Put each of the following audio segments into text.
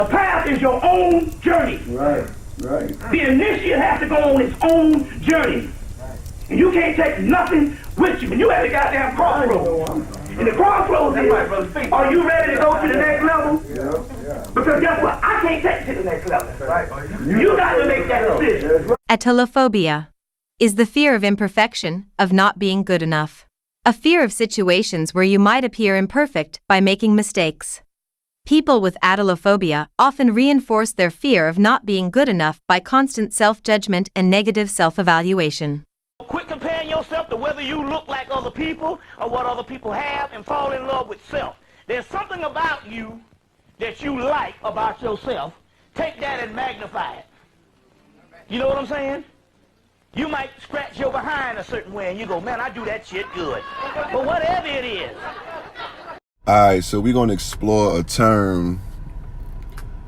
The path is your own journey. Right. The initiate has to go on its own journey. And you can't take nothing with you. And you at the goddamn crossroads. And the crossroads is, are you ready to go to the next level? Yeah. Because guess what? I can't take you to the next level. You got to make that decision. Atelophobia is the fear of imperfection, of not being good enough. A fear of situations where you might appear imperfect by making mistakes. People with atelophobia often reinforce their fear of not being good enough by constant self-judgment and negative self-evaluation. Quit comparing yourself to whether you look like other people or what other people have, and fall in love with self. There's something about you that you like about yourself. Take that and magnify it. You know what I'm saying? You might scratch your behind a certain way and you go, man, I do that shit good. But whatever it is. Alright, so we're going to explore a term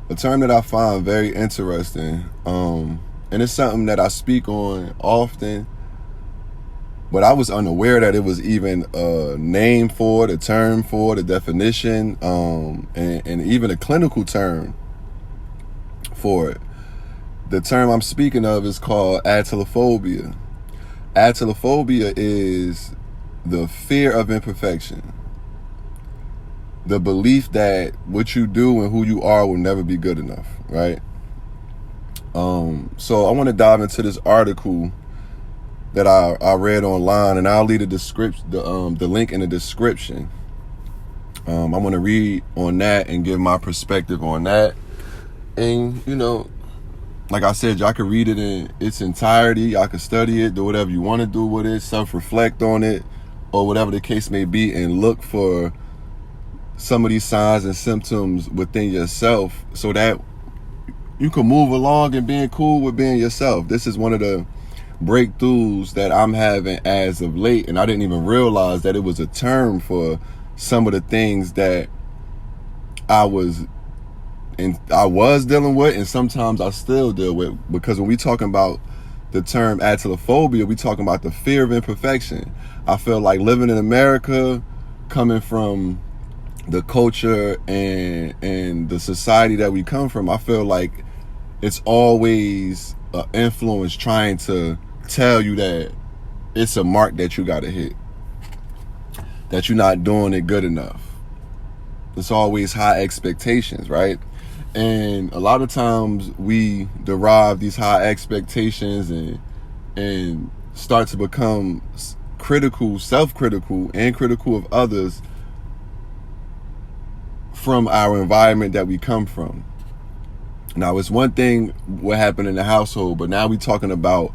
that I find very interesting. And it's something that I speak on often, but I was unaware that it was even a name for it, a term for it, a definition, and even a clinical term for it. The term I'm speaking of is called atelophobia. Atelophobia is the fear of imperfection. The belief that what you do and who you are will never be good enough, right? So I want to dive into this article that I read online, and I'll leave the link in the description. I want to read on that and give my perspective on that. And, you know, like I said, y'all can read it in its entirety. Y'all can study it, do whatever you want to do with it, self-reflect on it, or whatever the case may be, and look for some of these signs and symptoms within yourself so that you can move along and being cool with being yourself. This is one of the breakthroughs that I'm having as of late, and I didn't even realize that it was a term for some of the things that I was dealing with, and sometimes I still deal with. Because when we talking about the term atelophobia, we talking about the fear of imperfection. I feel like living in America, coming from the culture and the society that we come from, I feel like it's always an influence trying to tell you that it's a mark that you got to hit, that you're not doing it good enough. It's always high expectations, right? And a lot of times we derive these high expectations and start to become critical, self-critical, and critical of others from our environment that we come from. Now, it's one thing what happened in the household, but now we're talking about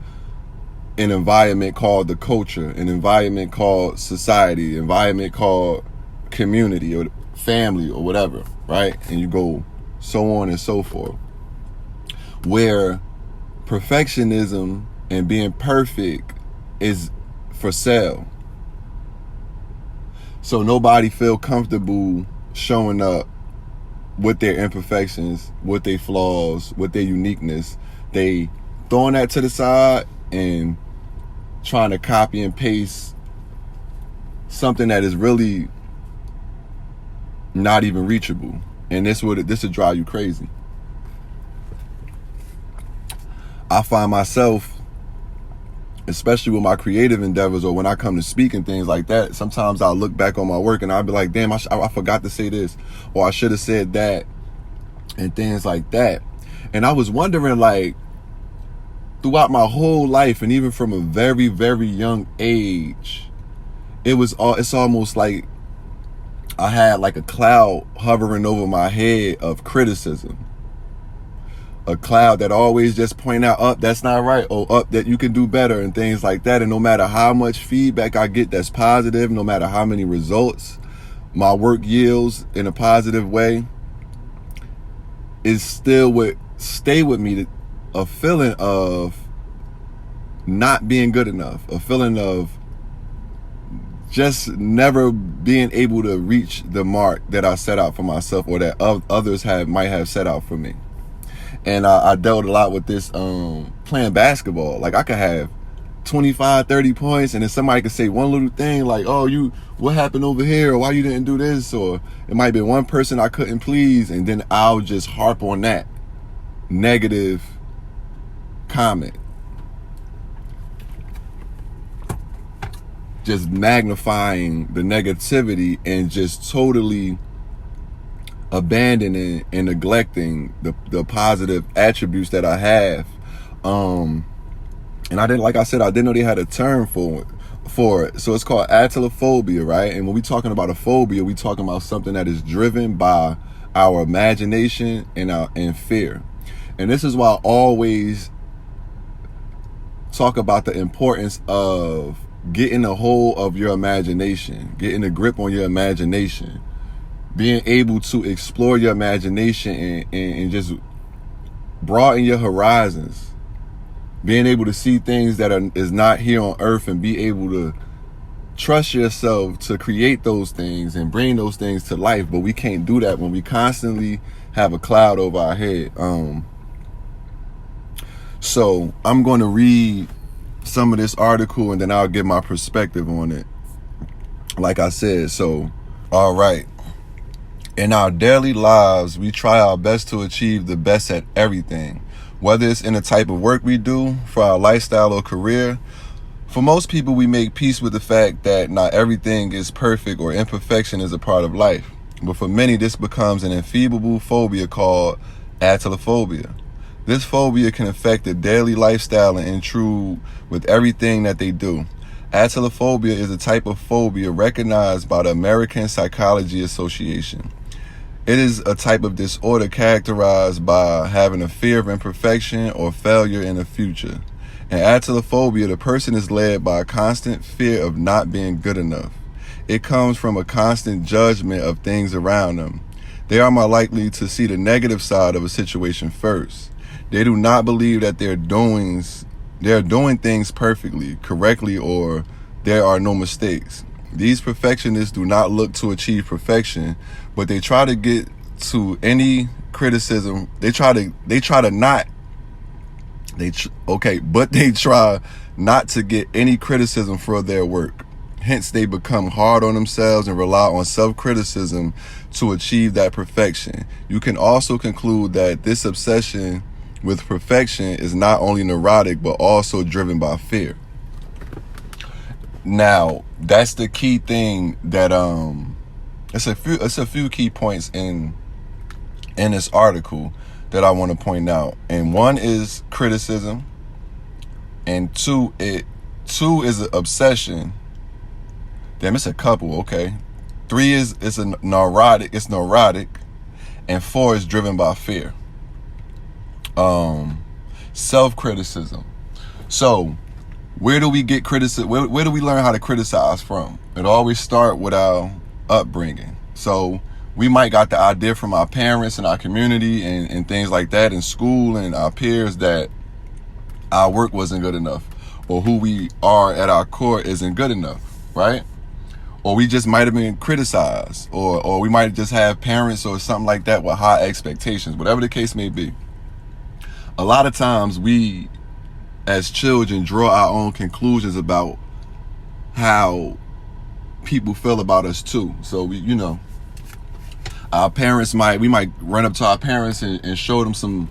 an environment called the culture, an environment called society, an environment called community or family or whatever, right? And you go so on and so forth, where perfectionism and being perfect is for sale. So nobody feel comfortable showing up with their imperfections, with their flaws, with their uniqueness. They throwing that to the side and trying to copy and paste something that is really not even reachable. And this would drive you crazy. I find myself, especially with my creative endeavors or when I come to speak and things like that, sometimes I'll look back on my work and I'll be like, damn, I forgot to say this, or I should have said that, and things like that. And I was wondering, like, throughout my whole life, and even from a very, very young age, it's almost like I had like a cloud hovering over my head of criticism. A cloud that always just point out, up, that's not right, or up, that you can do better, and things like that. And no matter how much feedback I get that's positive, no matter how many results my work yields in a positive way, it still would stay with me, a feeling of not being good enough, a feeling of just never being able to reach the mark that I set out for myself, or that others might have set out for me. And I dealt a lot with this playing basketball. Like, I could have 25, 30 points, and then somebody could say one little thing like, oh, what happened over here, or why you didn't do this, or it might be one person I couldn't please, and then I'll just harp on that negative comment, just magnifying the negativity and just totally abandoning and neglecting the positive attributes that I have. And I didn't, like I said, I didn't know they had a term for it. So it's called Atelophobia, right? And when we talking about a phobia, we talking about something that is driven by our imagination and fear. And this is why I always talk about the importance of getting a hold of your imagination, getting a grip on your imagination, being able to explore your imagination and just broaden your horizons. Being able to see things that is not here on earth, and be able to trust yourself to create those things and bring those things to life. But we can't do that when we constantly have a cloud over our head. So I'm going to read some of this article and then I'll give my perspective on it. Like I said, so, all right. In our daily lives, we try our best to achieve the best at everything. Whether it's in the type of work we do, for our lifestyle or career, for most people, we make peace with the fact that not everything is perfect or imperfection is a part of life. But for many, this becomes an enfeeblable phobia called atelophobia. This phobia can affect their daily lifestyle and intrude with everything that they do. Atelophobia is a type of phobia recognized by the American Psychology Association. It is a type of disorder characterized by having a fear of imperfection or failure in the future. In atelophobia, the person is led by a constant fear of not being good enough. It comes from a constant judgment of things around them. They are more likely to see the negative side of a situation first. They do not believe that they're doing things perfectly, correctly, or there are no mistakes. These perfectionists do not look to achieve perfection, but they try to get to any criticism. They try not to get any criticism for their work. Hence, they become hard on themselves and rely on self-criticism to achieve that perfection. You can also conclude that this obsession with perfection is not only neurotic, but also driven by fear. Now, that's the key thing that it's a few key points in this article that I want to point out. And one is criticism, and two is an obsession. Damn, it's a couple, okay. 3 is neurotic, and 4 is driven by fear. Self-criticism. So where do we get criticism? Where do we learn how to criticize from? It always starts with our upbringing. So we might got the idea from our parents and our community and things like that in school and our peers that our work wasn't good enough, or who we are at our core isn't good enough, right? Or we just might have been criticized, or we might just have parents or something like that with high expectations, whatever the case may be. A lot of times we, as children, draw our own conclusions about how people feel about us too. So we, our parents we might run up to our parents and show them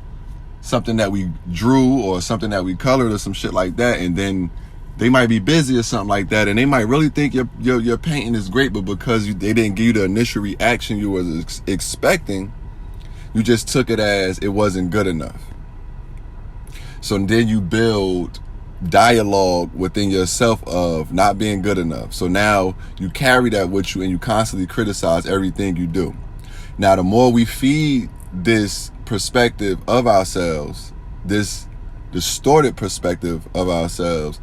something that we drew or something that we colored or some shit like that, and then they might be busy or something like that, and they might really think your painting is great, but because they didn't give you the initial reaction you was expecting, you just took it as it wasn't good enough. So then you build dialogue within yourself of not being good enough. So now you carry that with you and you constantly criticize everything you do. Now, the more we feed this perspective of ourselves, this distorted perspective of ourselves,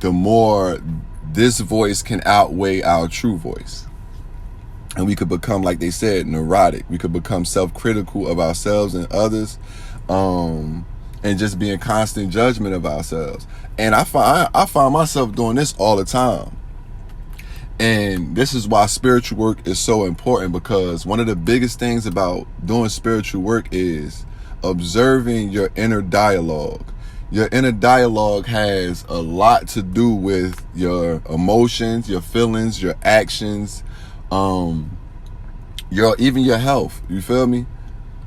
the more this voice can outweigh our true voice. And we could become, like they said, neurotic. We could become self-critical of ourselves and others. And just be in constant judgment of ourselves. And I find myself doing this all the time. And this is why spiritual work is so important, because one of the biggest things about doing spiritual work is observing your inner dialogue. Your inner dialogue has a lot to do with your emotions, your feelings, your actions, even your health. You feel me?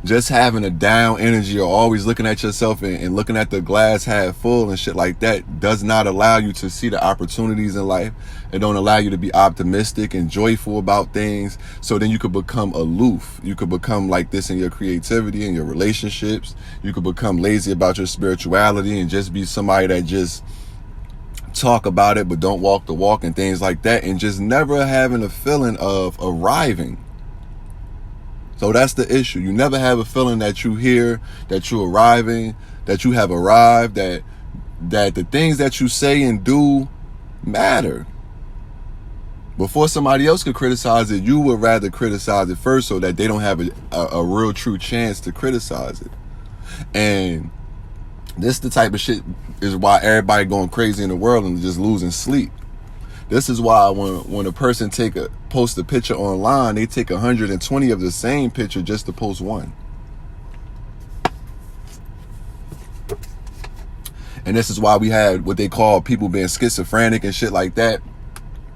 Just having a down energy or always looking at yourself and looking at the glass half full and shit like that does not allow you to see the opportunities in life. It don't allow you to be optimistic and joyful about things. So then you could become aloof. You could become like this in your creativity and your relationships. You could become lazy about your spirituality and just be somebody that just talk about it but don't walk the walk and things like that, and just never having a feeling of arriving. So that's the issue. You never have a feeling that you here, that you're arriving, that you have arrived, that the things that you say and do matter. Before somebody else could criticize it, you would rather criticize it first so that they don't have a real true chance to criticize it. And this the type of shit is why everybody going crazy in the world and just losing sleep. This is why when a person post a picture online, they take 120 of the same picture just to post one. And this is why we had what they call people being schizophrenic and shit like that,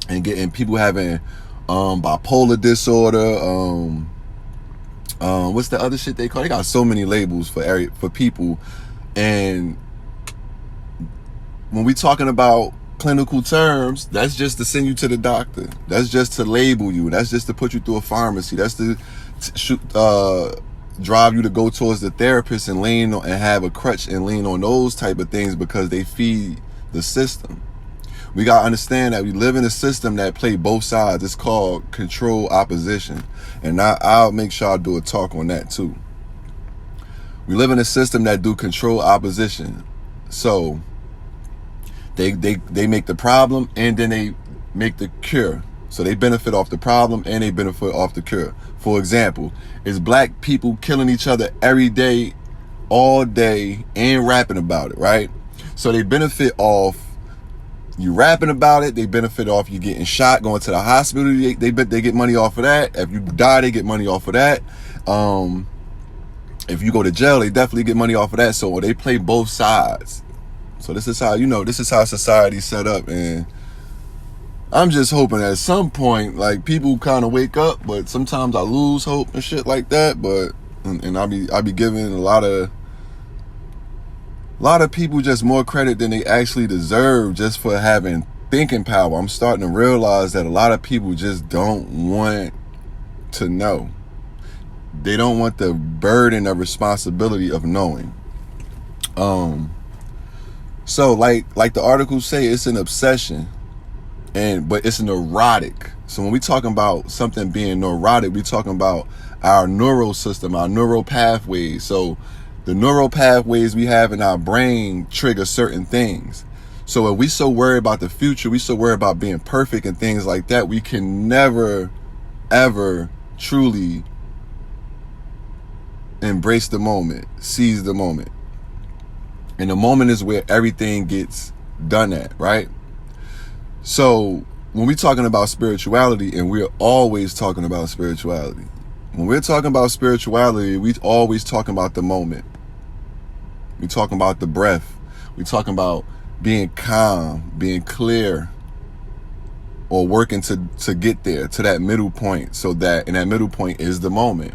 and getting people having bipolar disorder. What's the other shit they call? They got so many labels for people. And when we talking about clinical terms, that's just to send you to the doctor. That's just to label you. That's just to put you through a pharmacy. That's to drive you to go towards the therapist and lean on, and have a crutch and lean on those type of things, because they feed the system. We got to understand that we live in a system that play both sides. It's called control opposition. And I'll make sure I do a talk on that too. We live in a system that do control opposition. So they make the problem and then they make the cure. So they benefit off the problem and they benefit off the cure. For example, is black people killing each other every day, all day, and rapping about it, right? So they benefit off you rapping about it. They benefit off you getting shot, going to the hospital. They get money off of that. If you die, they get money off of that. If you go to jail, they definitely get money off of that. So they play both sides. So this is how society's set up. And I'm just hoping at some point, like, people kind of wake up, but sometimes I lose hope and shit like that. But, and I be giving a lot of people just more credit than they actually deserve just for having thinking power. I'm starting to realize that a lot of people just don't want to know. They don't want the burden of responsibility of knowing. So like the articles say, it's an obsession, but it's neurotic. So when we talking about something being neurotic, we talking about our neural system, our neural pathways. So the neural pathways we have in our brain trigger certain things. So if we so worried about the future, we so worried about being perfect and things like that, we can never, ever truly embrace the moment, seize the moment. And the moment is where everything gets done at, right? So when we're talking about spirituality, and we're always talking about spirituality, when we're talking about spirituality, we always talking about the moment. We talking about the breath. We talking about being calm, being clear, or working to get there, to that middle point, and that middle point is the moment.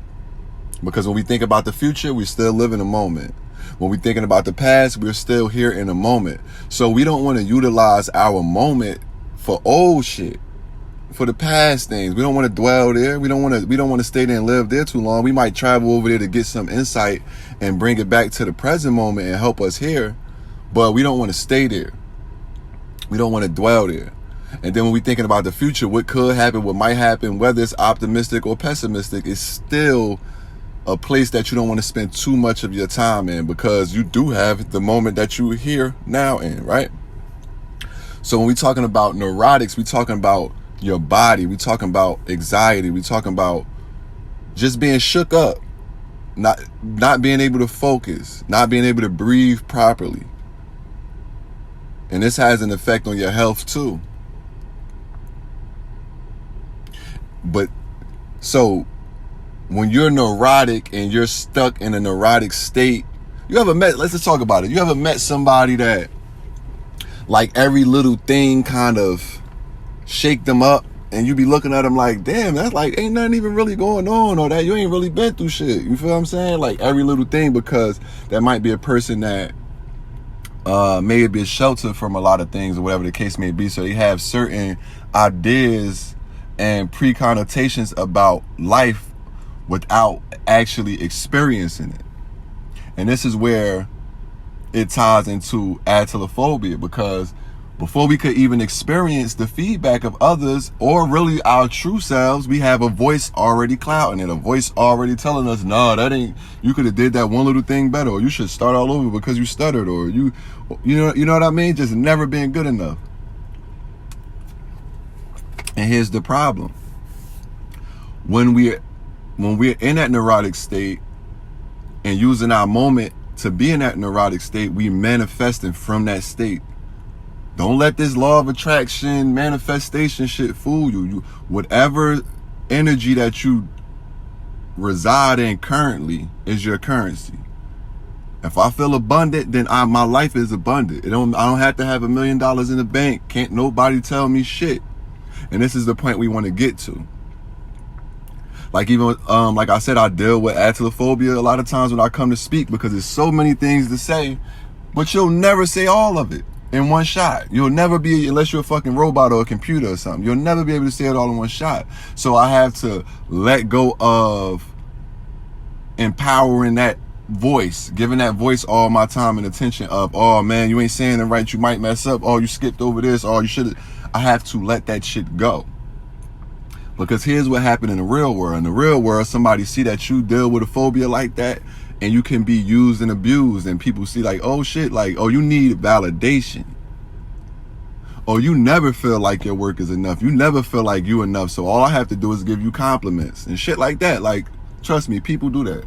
Because when we think about the future, we still live in a moment. When we're thinking about the past, we're still here in a moment. So we don't want to utilize our moment for old shit, for the past things. We don't want to dwell there. We don't want to stay there and live there too long. We might travel over there to get some insight and bring it back to the present moment and help us here. But we don't want to stay there. We don't want to dwell there. And then when we're thinking about the future, what could happen, what might happen, whether it's optimistic or pessimistic, it's still a place that you don't want to spend too much of your time in, because you do have the moment that you're here now in, right? So when we're talking about neurotics, we're talking about your body, we're talking about anxiety, we're talking about just being shook up, not being able to focus, not being able to breathe properly. And this has an effect on your health too. But so when you're neurotic and you're stuck in a neurotic state, let's just talk about it. You ever met somebody that, like, every little thing kind of shake them up, and you be looking at them like, damn, that's like, ain't nothing even really going on, or that you ain't really been through shit. You feel what I'm saying? Like, every little thing, because that might be a person that may be sheltered from a lot of things, or whatever the case may be. So they have certain ideas and pre-connotations about life without actually experiencing it. And this is where it ties into atelophobia, because before we could even experience the feedback of others or really our true selves, we have a voice already clouding it, a voice already telling us, no, that ain't, you could have did that one little thing better, or you should start all over because you stuttered, or you know what I mean? Just never being good enough. And here's the problem. When we're in that neurotic state and using our moment to be in that neurotic state, we manifesting from that state. Don't let this law of attraction, manifestation shit fool you. Whatever energy that you reside in currently is your currency. If I feel abundant, then my life is abundant. I don't have to have $1 million in the bank. Can't nobody tell me shit. And this is the point we want to get to. Like, even like I said, I deal with atelophobia a lot of times when I come to speak, because there's so many things to say, but you'll never say all of it in one shot. You'll never be, unless you're a fucking robot or a computer or something, you'll never be able to say it all in one shot. So I have to let go of empowering that voice, giving that voice all my time and attention of, oh man, you ain't saying it right, you might mess up, oh you skipped over this, oh you should. I have to let that shit go. Because here's what happened in the real world. In the real world, somebody see that you deal with a phobia like that, and you can be used and abused, and people see like, oh shit, like, oh, you need validation. Or you never feel like your work is enough. You never feel like you enough. So all I have to do is give you compliments and shit like that. Like, trust me, people do that.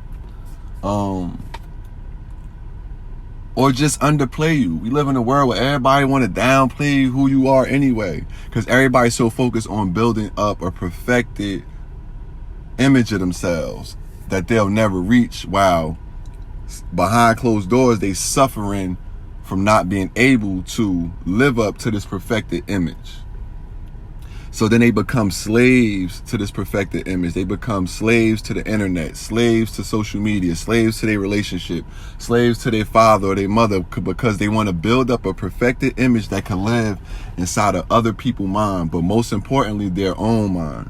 Or just underplay you. We live in a world where everybody want to downplay who you are anyway, because everybody's so focused on building up a perfected image of themselves that they'll never reach, while behind closed doors they suffering from not being able to live up to this perfected image. So then they become slaves to this perfected image. They become slaves to the internet, slaves to social media, slaves to their relationship, slaves to their father or their mother, because they want to build up a perfected image that can live inside of other people's mind, but most importantly, their own mind.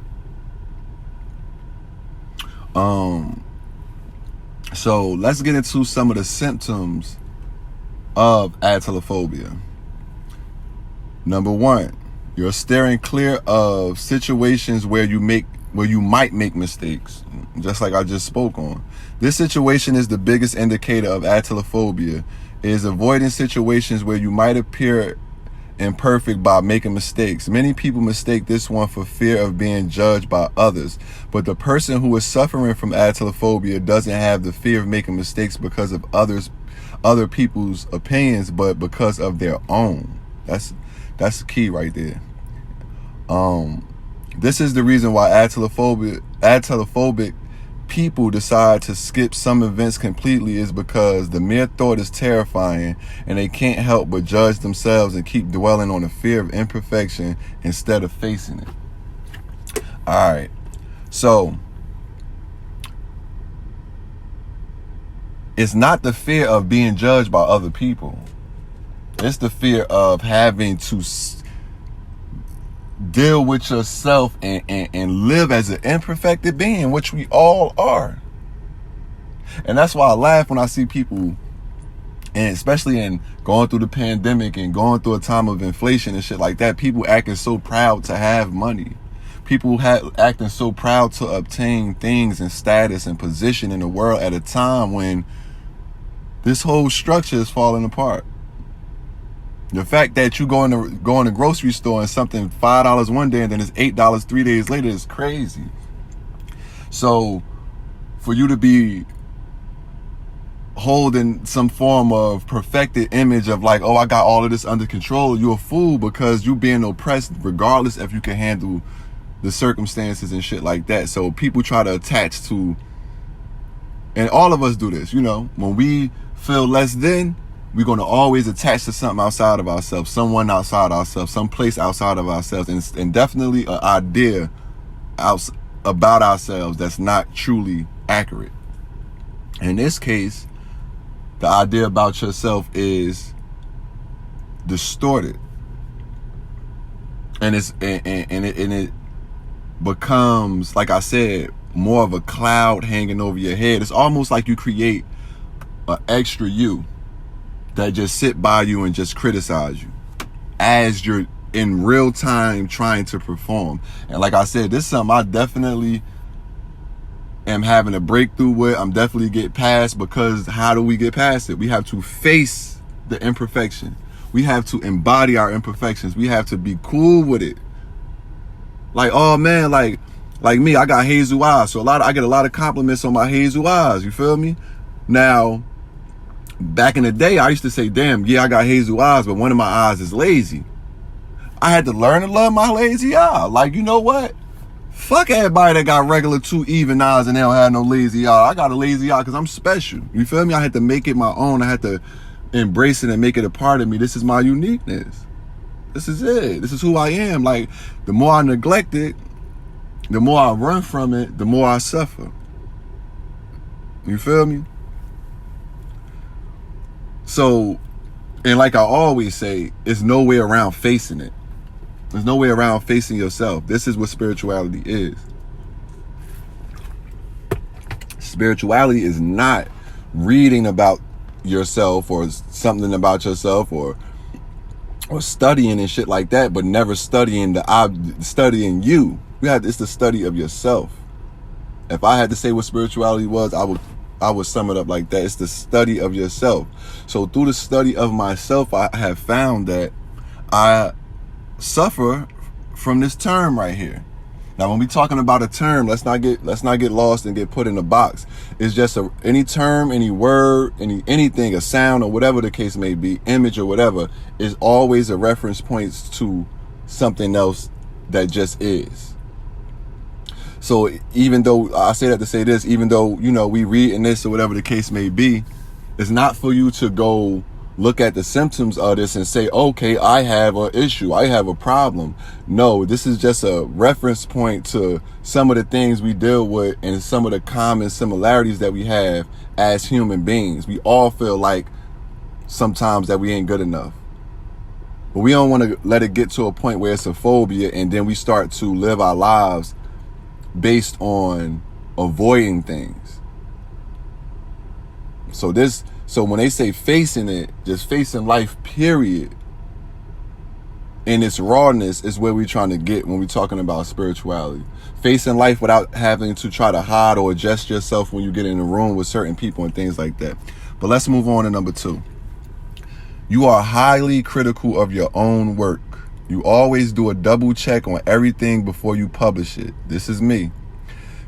So let's get into some of the symptoms of atelophobia. Number one, you're steering clear of situations where you might make mistakes, just like I just spoke on. This situation is the biggest indicator of atelophobia. It is avoiding situations where you might appear imperfect by making mistakes. Many people mistake this one for fear of being judged by others, but the person who is suffering from atelophobia doesn't have the fear of making mistakes because of other people's opinions, but because of their own. That's the key right there. This is the reason why atelophobic people decide to skip some events completely, is because the mere thought is terrifying and they can't help but judge themselves and keep dwelling on the fear of imperfection instead of facing it. All right. So it's not the fear of being judged by other people. It's the fear of having to deal with yourself and live as an imperfected being, which we all are. And that's why I laugh when I see people, and especially in going through the pandemic and going through a time of inflation and shit like that, people acting so proud to have money. People acting so proud to obtain things and status and position in the world at a time when this whole structure is falling apart. The fact that you go in the grocery store and something $5 one day and then it's $8 3 days later is crazy. So for you to be holding some form of perfected image of like, oh, I got all of this under control, you're a fool, because you being oppressed regardless if you can handle the circumstances and shit like that. So people try to attach to And all of us do this, you know. When we feel less than, we're going to always attach to something outside of ourselves, someone outside ourselves, some place outside of ourselves, and definitely an idea about ourselves that's not truly accurate. In this case, the idea about yourself is distorted, and it becomes, like I said, more of a cloud hanging over your head. It's almost like you create an extra you that just sit by you and just criticize you as you're in real time trying to perform. And like I said, this is something I definitely am having a breakthrough with. I'm definitely get past, because how do we get past it? We have to face the imperfection. We have to embody our imperfections. We have to be cool with it. Like, oh man, like me, I got hazel eyes. So I get a lot of compliments on my hazel eyes. You feel me? Now, back in the day, I used to say, damn, yeah, I got hazel eyes, but one of my eyes is lazy. I had to learn to love my lazy eye. Like, you know what? Fuck everybody that got regular 2 even eyes and they don't have no lazy eye. I got a lazy eye because I'm special. You feel me? I had to make it my own. I had to embrace it and make it a part of me. This is my uniqueness. This is it. This is who I am. Like, the more I neglect it, the more I run from it, the more I suffer. You feel me? So, and like I always say, it's no way around facing it. There's no way around facing yourself. This is what spirituality is. Spirituality is not reading about yourself or something about yourself or studying and shit like that, but never studying studying you. It's the study of yourself. If I had to say what spirituality was, I would sum it up like that. It's the study of yourself. So through the study of myself, I have found that I suffer from this term right here. Now, when we talking about a term, let's not get lost and get put in a box. It's just any term, any word, anything, a sound or whatever the case may be, image or whatever, is always a reference point to something else that just is. So even though I say that to say this, even though, you know, we read in this or whatever the case may be, it's not for you to go look at the symptoms of this and say, okay, I have an issue, I have a problem. No, this is just a reference point to some of the things we deal with and some of the common similarities that we have as human beings. We all feel like sometimes that we ain't good enough. But we don't want to let it get to a point where it's a phobia and then we start to live our lives based on avoiding things. So when they say facing it, just facing life, period, in its rawness is where we're trying to get when we're talking about spirituality. Facing life without having to try to hide or adjust yourself when you get in a room with certain people and things like that. But let's move on to number 2. You are highly critical of your own work. You always do a double check on everything before you publish it. This is me.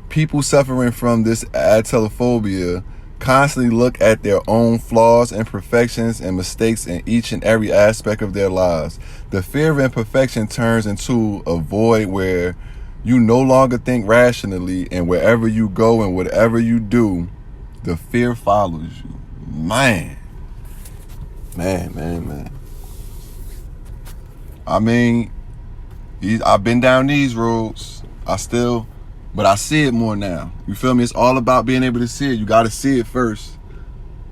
People suffering from this atelophobia constantly look at their own flaws, imperfections, and mistakes in each and every aspect of their lives. The fear of imperfection turns into a void where you no longer think rationally, and wherever you go and whatever you do, the fear follows you. Man. I mean, I've been down these roads. But I see it more now. You feel me? It's all about being able to see it. You got to see it first.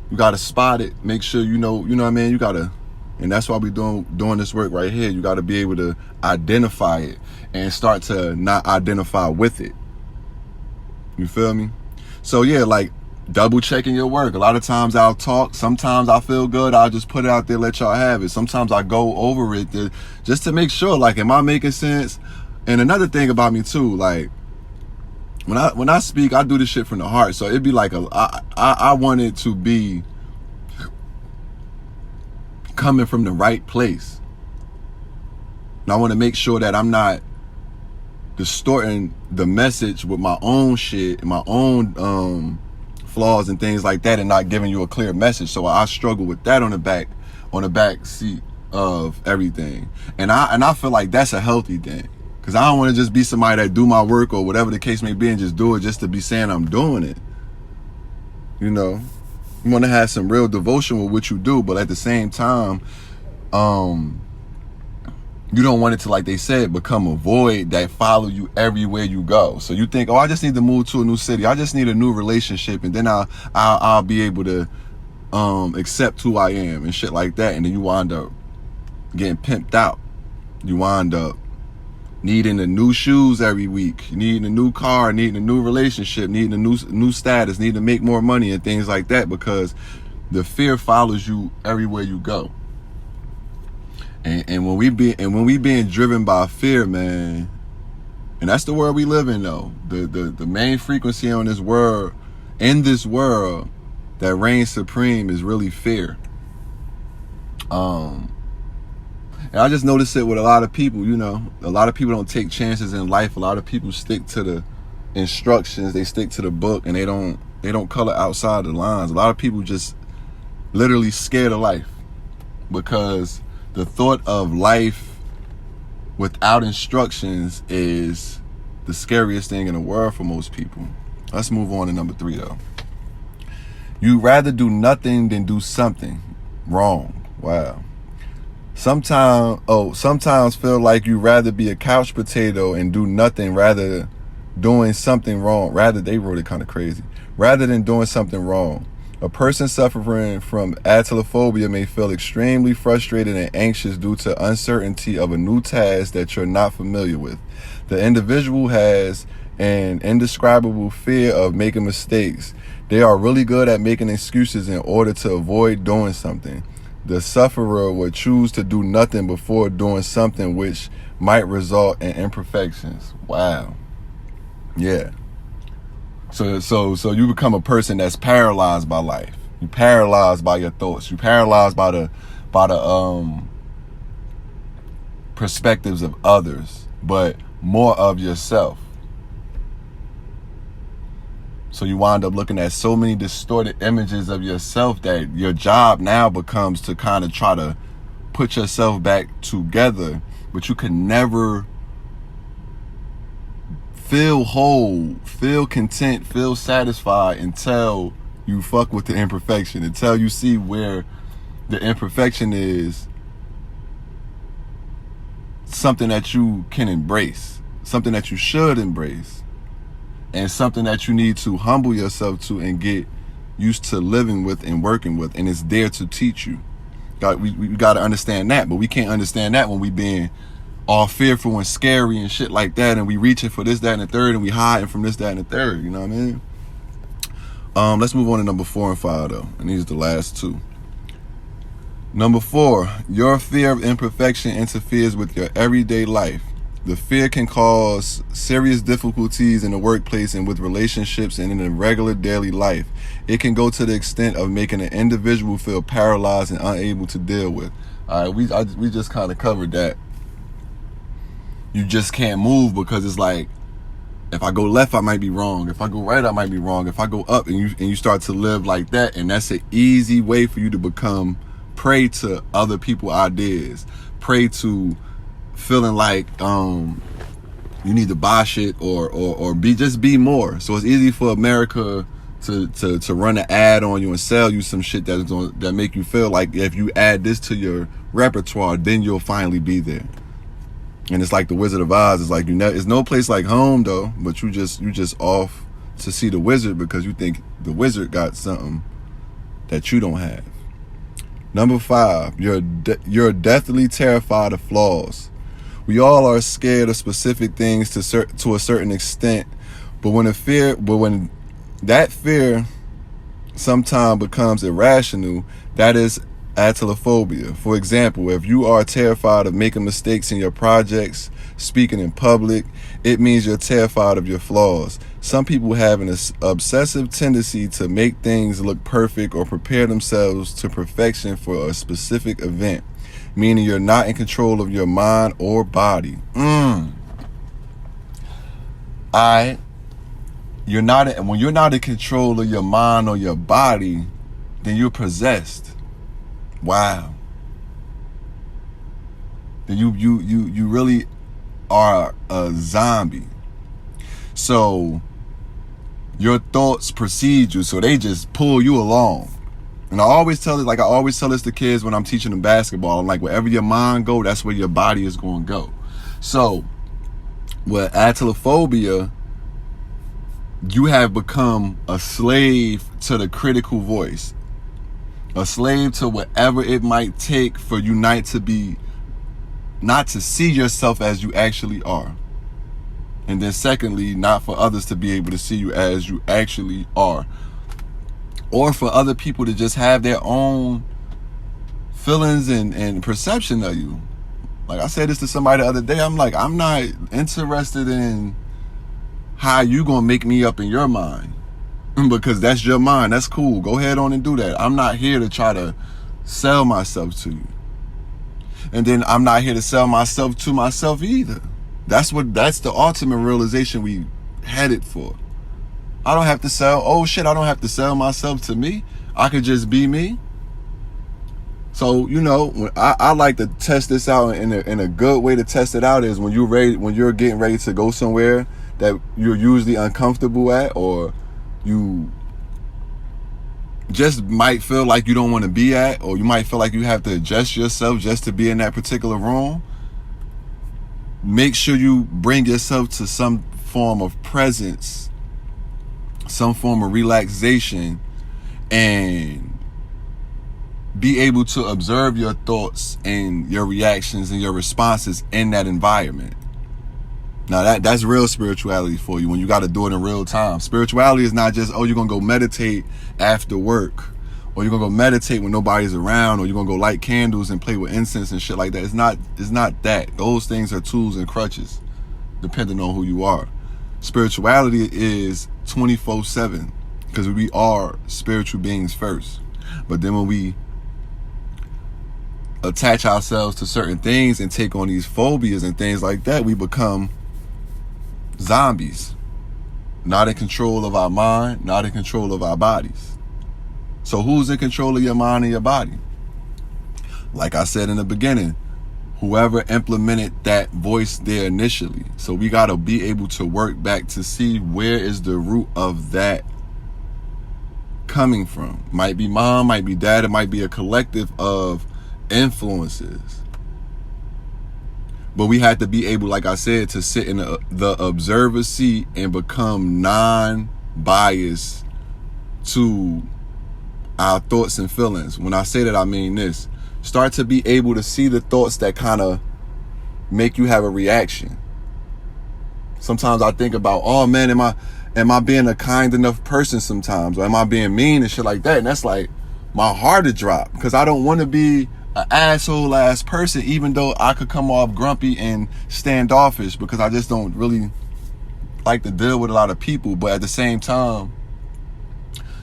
You got to spot it. Make sure you know what I mean? You got to, and that's why we doing this work right here. You got to be able to identify it and start to not identify with it. You feel me? So yeah, like double checking your work. A lot of times I'll talk. Sometimes I feel good. I'll just put it out there, let y'all have it. Sometimes I go over it just to make sure, like, am I making sense? And another thing about me too, like, when I speak, I do this shit from the heart. So it'd be like I want it to be coming from the right place. And I want to make sure that I'm not distorting the message with my own shit and my own flaws and things like that, and not giving you a clear message. So I struggle with that on the back seat of everything. And I feel like that's a healthy thing. Because I don't want to just be somebody that do my work or whatever the case may be and just do it just to be saying I'm doing it. You know, you want to have some real devotion with what you do, but at the same time, you don't want it to, like they said, become a void that follow you everywhere you go. So you think, oh, I just need to move to a new city. I just need a new relationship, and then I'll be able to accept who I am and shit like that. And then you wind up getting pimped out. You wind up needing the new shoes every week, needing a new car, needing a new relationship, needing a new status, needing to make more money and things like that, because the fear follows you everywhere you go. And when we being driven by fear, man, and that's the world we live in, though. The main frequency on this world, in this world, that reigns supreme is really fear. And I just notice it with a lot of people. You know, a lot of people don't take chances in life. A lot of people stick to the instructions. They stick to the book, and they don't color outside the lines. A lot of people just literally scared of life, because the thought of life without instructions is the scariest thing in the world for most people. Let's move on to number 3, though. You'd rather do nothing than do something wrong. Wow. Sometimes feel like you'd rather be a couch potato and do nothing rather doing something wrong. They wrote it kind of crazy. Rather than doing something wrong. A person suffering from atelophobia may feel extremely frustrated and anxious due to uncertainty of a new task that you're not familiar with. The individual has an indescribable fear of making mistakes. They are really good at making excuses in order to avoid doing something. The sufferer would choose to do nothing before doing something which might result in imperfections. Wow. Yeah. So you become a person that's paralyzed by life. You're paralyzed by your thoughts. You're paralyzed by the perspectives of others, but more of yourself. So you wind up looking at so many distorted images of yourself that your job now becomes to kind of try to put yourself back together, but you can never feel whole, feel content, feel satisfied until you fuck with the imperfection, until you see where the imperfection is something that you can embrace, something that you should embrace, and something that you need to humble yourself to and get used to living with and working with, and it's there to teach you. We got to understand that, but we can't understand that when we being all fearful and scary and shit like that, and we reaching for this, that, and the third, and we hiding from this, that, and the third. You know what I mean? Let's move on to number 4 and 5, though, and these are the last 2. Number 4, your fear of imperfection interferes with your everyday life. The fear can cause serious difficulties in the workplace and with relationships and in the regular daily life. It can go to the extent of making an individual feel paralyzed and unable to deal with. All right, we just kind of covered that. You just can't move because it's like, if I go left, I might be wrong. If I go right, I might be wrong. If I go up, and you start to live like that, and that's an easy way for you to become prey to other people's ideas, prey to feeling like you need to buy shit or be more. So it's easy for America to run an ad on you and sell you some shit that make you feel like if you add this to your repertoire, then you'll finally be there. And it's like the Wizard of Oz. It's like it's no place like home, though. But you just off to see the wizard because you think the wizard got something that you don't have. Number 5, you're deathly terrified of flaws. We all are scared of specific things to a certain extent, but when that fear sometimes becomes irrational, that is atelophobia. For example, if you are terrified of making mistakes in your projects, speaking in public, it means you're terrified of your flaws. Some people have an obsessive tendency to make things look perfect or prepare themselves to perfection for a specific event, meaning you're not in control of your mind or body. When you're not in control of your mind or your body, then you're possessed. Wow. Then you really are a zombie. So your thoughts precede you, so they just pull you along. And I always tell this to kids when I'm teaching them basketball. I'm like, wherever your mind go, that's where your body is going to go. So with atelophobia, you have become a slave to the critical voice, a slave to whatever it might take for you not to see yourself as you actually are. And then secondly, not for others to be able to see you as you actually are. Or for other people to just have their own feelings and perception of you. Like I said this to somebody the other day, I'm like, I'm not interested in how you gonna make me up in your mind. Because that's your mind, that's cool. Go ahead on and do that. I'm not here to try to sell myself to you. And then I'm not here to sell myself to myself either. That's the ultimate realization we headed for. I don't have to sell, I don't have to sell myself to me. I could just be me. So, when I like to test this out in a good way to test it out is when you're getting ready to go somewhere that you're usually uncomfortable at, or you just might feel like you don't want to be at, or you might feel like you have to adjust yourself just to be in that particular room. Make sure you bring yourself to some form of presence, some form of relaxation, and be able to observe your thoughts and your reactions and your responses in that environment. Now that's real spirituality for you, when you got to do it in real time. Spirituality is not just, you're going to go meditate after work, or you're going to go meditate when nobody's around, or you're going to go light candles and play with incense and shit like that. It's not that. Those things are tools and crutches, depending on who you are. Spirituality is 24/7, because we are spiritual beings first. But then when we attach ourselves to certain things and take on these phobias and things like that, we become zombies, not in control of our mind, not in control of our bodies. So who's in control of your mind and your body? Like I said in the beginning, whoever implemented that voice there initially. So we got to be able to work back to see where is the root of that coming from. Might be mom, might be dad, it might be a collective of influences. But we had to be able, like I said, to sit in the observer seat and become non-biased to our thoughts and feelings. When I say that, I mean this. Start to be able to see the thoughts that kind of make you have a reaction. Sometimes I think about, am I being a kind enough person sometimes? Or am I being mean and shit like that? And that's like, my heart to drop, because I don't want to be an asshole ass person, even though I could come off grumpy and standoffish, because I just don't really like to deal with a lot of people. But at the same time,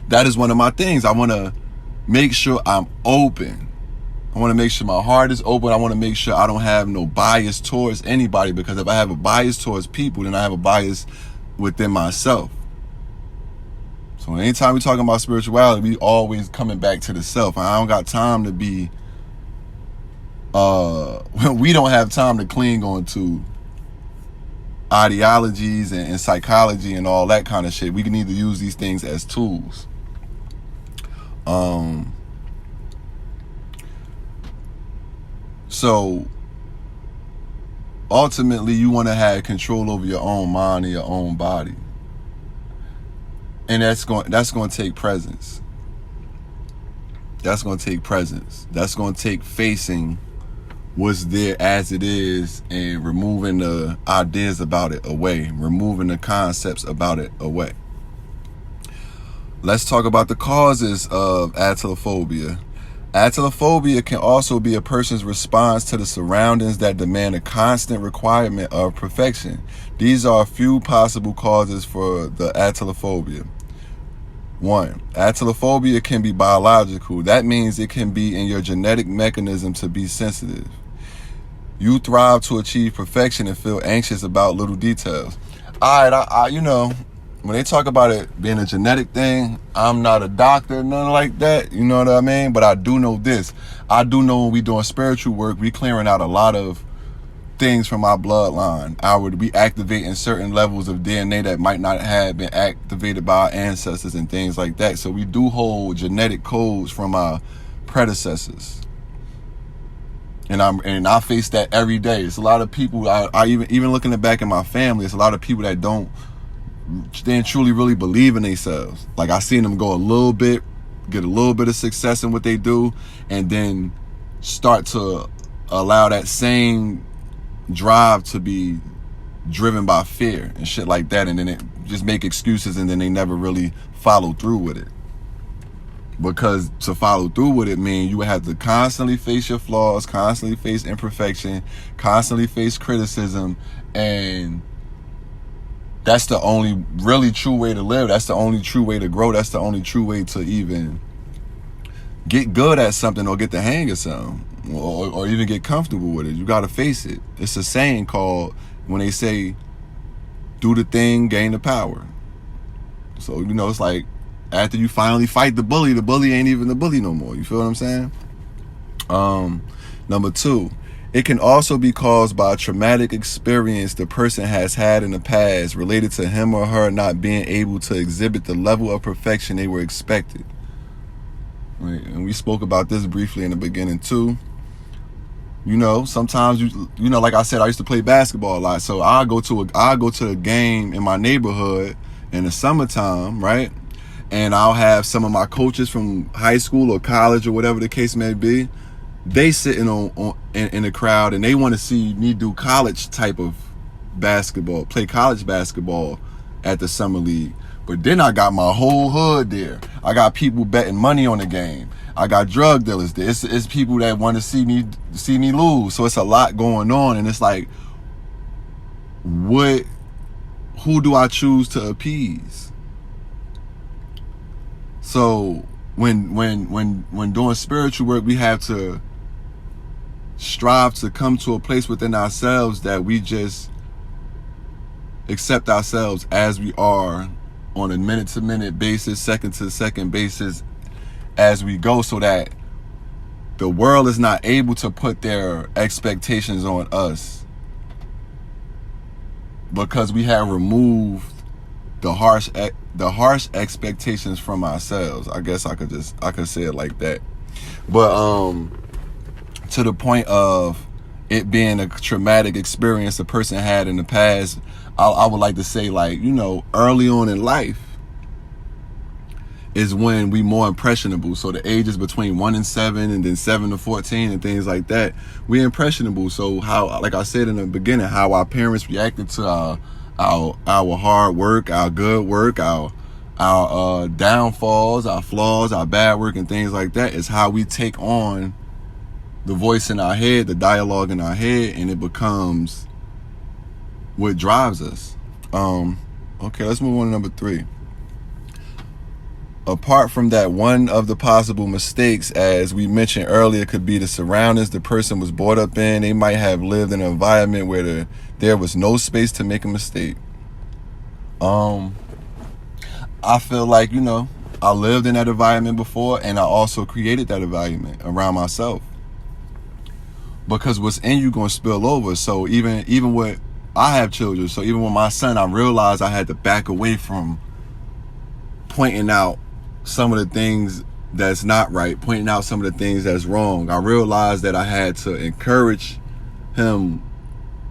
that is one of my things. I want to make sure I'm open. I want to make sure my heart is open. I want to make sure I don't have no bias towards anybody, because if I have a bias towards people, then I have a bias within myself. So anytime we're talking about spirituality, we always coming back to the self. I don't got time to be, we don't have time to cling on to ideologies and psychology and all that kind of shit. We can need to use these things as tools. So ultimately, you want to have control over your own mind and your own body. And that's going to take presence. That's going to take presence. That's going to take facing what's there as it is and removing the ideas about it away, removing the concepts about it away. Let's talk about the causes of atelophobia. Atelophobia can also be a person's response to the surroundings that demand a constant requirement of perfection. These are a few possible causes for the atelophobia. 1. Atelophobia can be biological. That means it can be in your genetic mechanism to be sensitive. You thrive to achieve perfection and feel anxious about little details. All right, I when they talk about it being a genetic thing, I'm not a doctor, nothing like that. You know what I mean? But I do know this. I do know when we doing spiritual work, we clearing out a lot of things from our bloodline. I would be activating certain levels of DNA that might not have been activated by our ancestors and things like that. So we do hold genetic codes from our predecessors. And I face that every day. It's a lot of people, I even looking back in my family, it's a lot of people that they truly really believe in themselves. Like, I seen them go get a little bit of success in what they do, and then start to allow that same drive to be driven by fear and shit like that, and then it just make excuses, and then they never really follow through with it. Because to follow through with it means you have to constantly face your flaws, constantly face imperfection, constantly face criticism, and that's the only really true way to live. That's the only true way to grow. That's the only true way to even get good at something or get the hang of something, or even get comfortable with it. You got to face it. It's a saying called, when they say, do the thing, gain the power. So, it's like, after you finally fight the bully ain't even the bully no more. You feel what I'm saying? Number 2, it can also be caused by a traumatic experience the person has had in the past related to him or her not being able to exhibit the level of perfection they were expected. Right? And we spoke about this briefly in the beginning too. Sometimes like I said, I used to play basketball a lot. So I go to a game in my neighborhood in the summertime, right? And I'll have some of my coaches from high school or college or whatever the case may be. They sitting in the crowd, and they want to see me do college type of basketball, play college basketball at the summer league. But then I got my whole hood there. I got people betting money on the game. I got drug dealers there. It's people that want to see me lose. So it's a lot going on, and it's like, who do I choose to appease? So when doing spiritual work, we have to strive to come to a place within ourselves that we just accept ourselves as we are, on a minute-to-minute basis, second-to-second basis, as we go, so that the world is not able to put their expectations on us, because we have removed the harsh expectations from ourselves. I guess I could say it like that. But to the point of it being a traumatic experience a person had in the past, I would like to say, like, early on in life is when we more impressionable. So the ages between 1 and 7, and then 7 to 14 and things like that, we're impressionable. So how, like I said in the beginning, how our parents reacted to our hard work, our good work, our downfalls, our flaws, our bad work, and things like that, is how we take on the voice in our head, the dialogue in our head, and it becomes what drives us. Okay, let's move on to number 3. Apart from that, one of the possible mistakes, as we mentioned earlier, could be the surroundings the person was brought up in. They might have lived in an environment where there was no space to make a mistake. I feel like, I lived in that environment before, and I also created that environment around myself. Because what's in you gonna spill over. So even with, I have children, so even with my son, I realized I had to back away from pointing out some of the things that's not right, pointing out some of the things that's wrong. I realized that I had to encourage him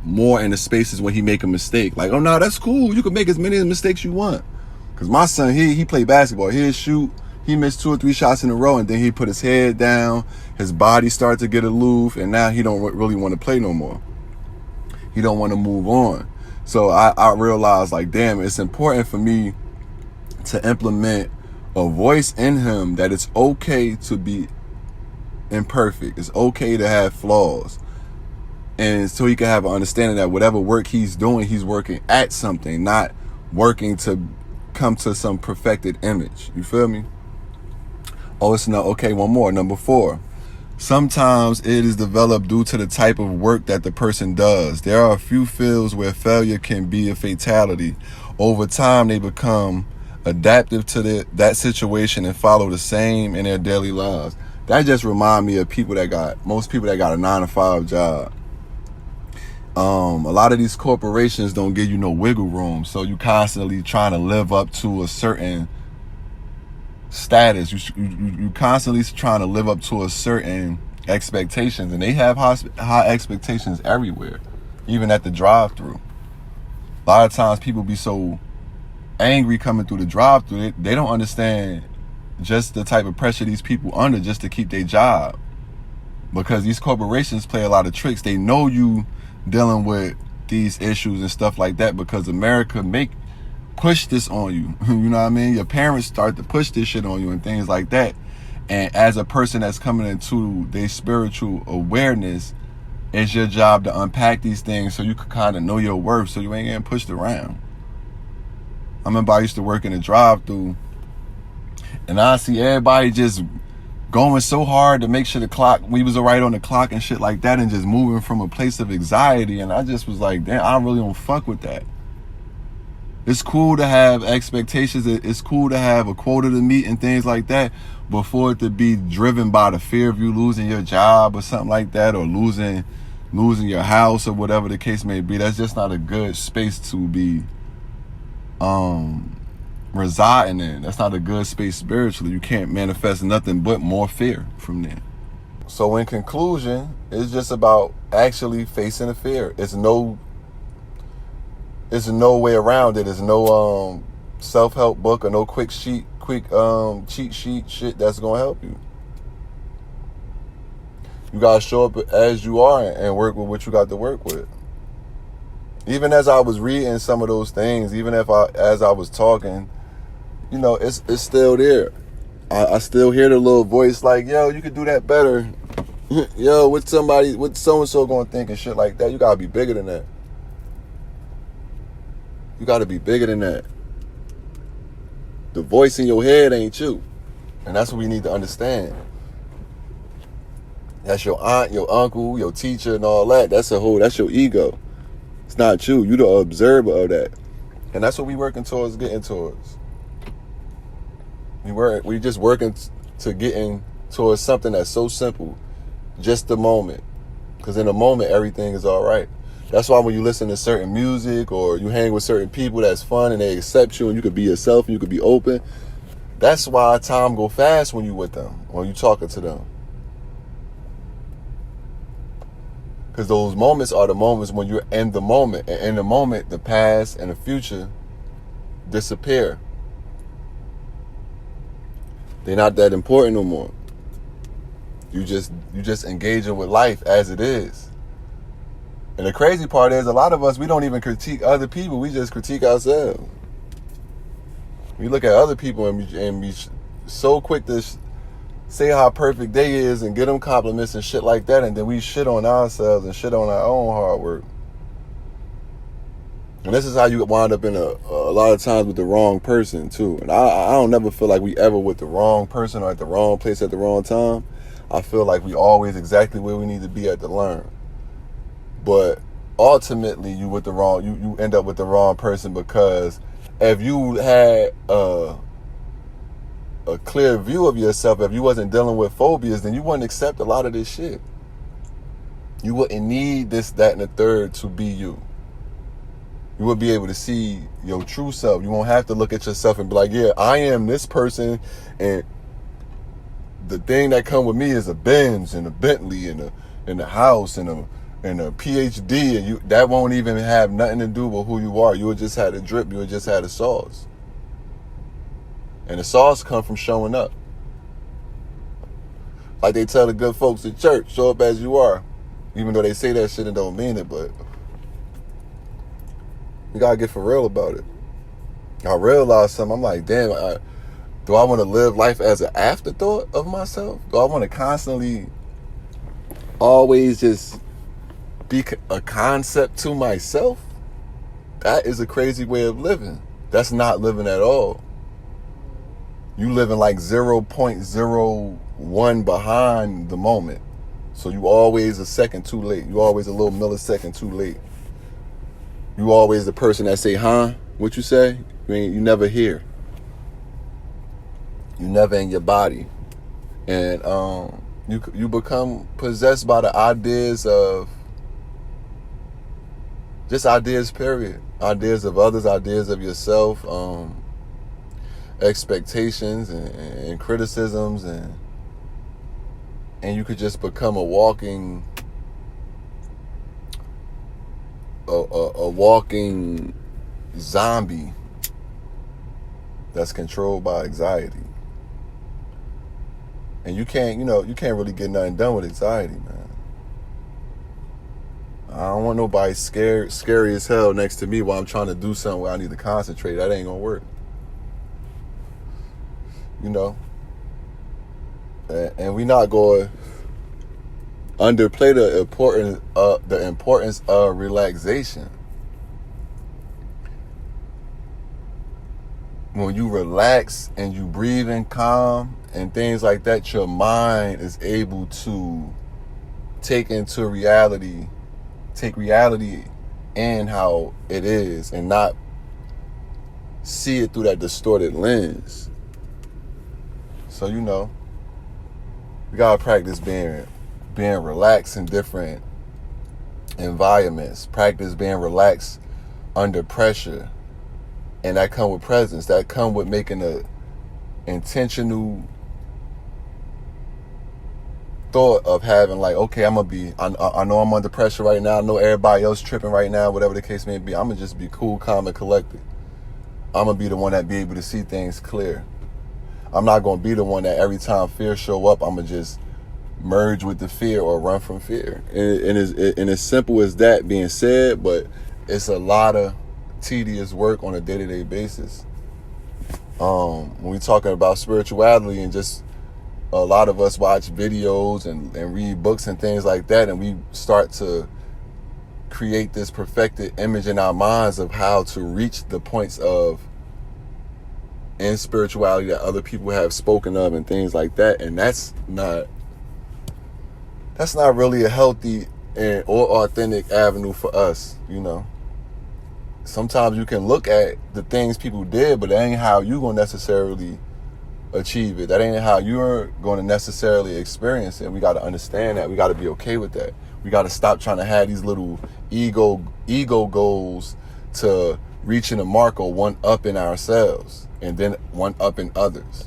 more in the spaces when he make a mistake. Like, oh no, that's cool. You can make as many mistakes you want. Cause my son, he played basketball. He'd shoot. He missed 2 or 3 shots in a row, and then he put his head down. His body started to get aloof, and now he don't really want to play no more. He don't want to move on. So I realized, like, damn, it's important for me to implement a voice in him that it's okay to be imperfect. It's okay to have flaws. And so he can have an understanding that whatever work he's doing, he's working at something, not working to come to some perfected image. You feel me? Oh, it's not okay. One more. Number 4. Sometimes it is developed due to the type of work that the person does. There are a few fields where failure can be a fatality. Over time, they become adaptive to that situation and follow the same in their daily lives. That just reminds me of most people that got a 9-to-5 job. A lot of these corporations don't give you no wiggle room, so you constantly trying to live up to a certain status. You constantly trying to live up to a certain expectations, and they have high expectations everywhere, even at the drive-through. A lot of times people be so angry coming through the drive-through, they don't understand just the type of pressure these people under just to keep their job, because these corporations play a lot of tricks. They know you dealing with these issues and stuff like that because America push this on you. You know what I mean? Your parents start to push this shit on you and things like that. And as a person that's coming into their spiritual awareness, it's your job to unpack these things so you can kind of know your worth, so you ain't getting pushed around. I remember I used to work in a drive-thru, and I see everybody just going so hard to make sure we was right on the clock and shit like that, and just moving from a place of anxiety. And I just was like, damn, I really don't fuck with that. It's cool to have expectations. It's cool to have a quota to meet and things like that, but for it to be driven by the fear of you losing your job or something like that, or losing your house or whatever the case may be, that's just not a good space to be residing in. That's not a good space spiritually. You can't manifest nothing but more fear from there. So in conclusion, it's just about actually facing the fear. It's no way around it. There's no self-help book or no quick cheat sheet shit that's gonna help you. You gotta show up as you are and work with what you got to work with. Even as I was reading some of those things, even as I was talking, you know, it's still there. I still hear the little voice like, yo, you could do that better. Yo, what's so-and-so gonna think and shit like that? You gotta be bigger than that. You gotta be bigger than that. The voice in your head ain't you. And that's what we need to understand. That's your aunt, your uncle, your teacher, and all that. That's your ego. It's not you. You the observer of that. And that's what we working towards getting towards. We just working to getting towards something that's so simple. Just the moment. Because in the moment, everything is all right. That's why when you listen to certain music or you hang with certain people that's fun and they accept you and you could be yourself and you could be open, that's why time go fast when you with them, when you talking to them. Because those moments are the moments when you're in the moment. And in the moment, the past and the future disappear. They're not that important no more. You just engaging with life as it is. And the crazy part is, a lot of us, we don't even critique other people. We just critique ourselves. We look at other people and be so quick to say how perfect they is and get them compliments and shit like that, and then we shit on ourselves and shit on our own hard work. And this is how you wind up in a lot of times with the wrong person too. And I don't never feel like we ever with the wrong person or at the wrong place at the wrong time. I feel like we always exactly where we need to be at to learn. But ultimately, you end up with the wrong person, because if you had a clear view of yourself, if you wasn't dealing with phobias, then you wouldn't accept a lot of this shit. You wouldn't need this, that, and the third to be you. You would be able to see your true self. You won't have to look at yourself and be like, yeah, I am this person, and the thing that come with me is a Benz and a Bentley and a house and a PhD, and that won't even have nothing to do with who you are. You would just have a drip. You would just have a sauce. And the sauce come from showing up. Like they tell the good folks at church, show up as you are. Even though they say that shit and don't mean it, but you gotta get for real about it. I realized something. I'm like, damn, do I want to live life as an afterthought of myself? Do I want to constantly always just be a concept to myself? That is a crazy way of living. That's not living at all. You living like 0.01 behind the moment. So you always a second too late. You always a little millisecond too late. You always the person that say, huh? What you say? You never hear. You never in your body. And you become possessed by the ideas of Just ideas, period. Ideas of others, ideas of yourself, expectations and criticisms, and you could just become a walking zombie that's controlled by anxiety. And you can't really get nothing done with anxiety, man. I don't want nobody scary as hell next to me while I'm trying to do something where I need to concentrate. That ain't gonna work. And we not going to underplay the importance of relaxation. When you relax and you breathe in calm and things like that, your mind is able to take reality in how it is and not see it through that distorted lens. So, we gotta practice being relaxed in different environments. Practice being relaxed under pressure. And that come with presence. That come with making a intentional thought of having like, okay, I know I'm under pressure right now. I know everybody else tripping right now, whatever the case may be. I'm going to just be cool, calm, and collected. I'm going to be the one that be able to see things clear. I'm not going to be the one that every time fear show up, I'm going to just merge with the fear or run from fear. And as simple as that being said, but it's a lot of tedious work on a day-to-day basis. When we're talking about spirituality, and just a lot of us watch videos and read books and things like that, and we start to create this perfected image in our minds of how to reach the points in spirituality that other people have spoken of and things like that. And that's not really a healthy or authentic avenue for us, Sometimes you can look at the things people did, but that ain't how you're going to necessarily achieve it. That ain't how you're going to necessarily experience it. We got to understand that. We got to be okay with that. We got to stop trying to have these little ego goals to reaching a mark or one up in ourselves and then one up in others.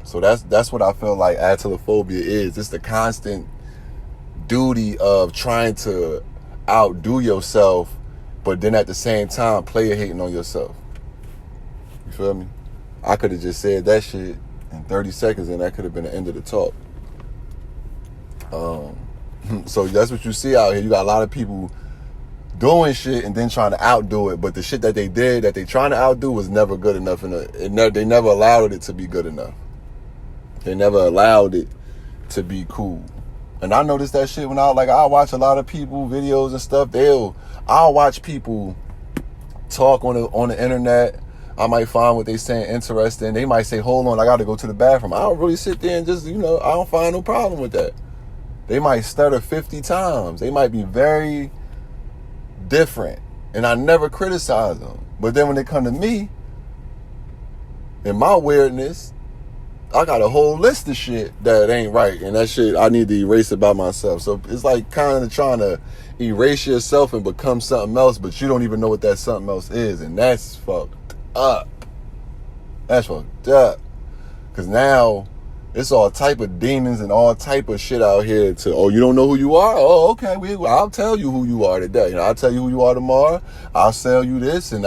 So that's what I feel like atelophobia is. It's the constant duty of trying to outdo yourself, but then at the same time, player hating on yourself. You feel me? I could have just said that shit in 30 seconds and that could have been the end of the talk. So that's what you see out here. You got a lot of people doing shit and then trying to outdo it, but the shit that they did, that they trying to outdo, was never good enough. They never allowed it to be good enough. They never allowed it to be cool. And I noticed that shit when I watch a lot of people videos and stuff. I'll watch people talk on the internet. I might find what they saying interesting. They might say, hold on, I got to go to the bathroom. I don't really sit there and just, I don't find no problem with that. They might stutter 50 times. They might be very different. And I never criticize them. But then when they come to me, in my weirdness, I got a whole list of shit that ain't right. And that shit, I need to erase it by myself. So it's like kind of trying to erase yourself and become something else, but you don't even know what that something else is. And that's fucked up. That's fucked up. Because now it's all type of demons and all type of shit out here you don't know who you are? Oh, okay. I'll tell you who you are today. I'll tell you who you are tomorrow. I'll sell you this and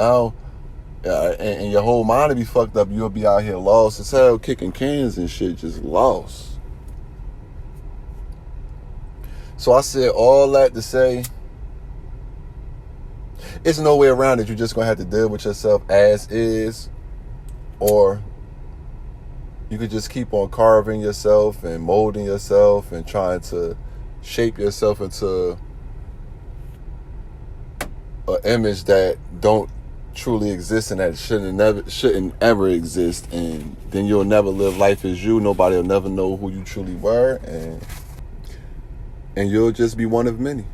and your whole mind will be fucked up. You'll be out here lost as hell, kicking cans and shit, just lost. So I said all that to say, it's no way around it. You're just going to have to deal with yourself as is, or you could just keep on carving yourself and molding yourself and trying to shape yourself into an image that don't truly exist and that shouldn't ever exist. And then you'll never live life as you. Nobody will never know who you truly were, and you'll just be one of many.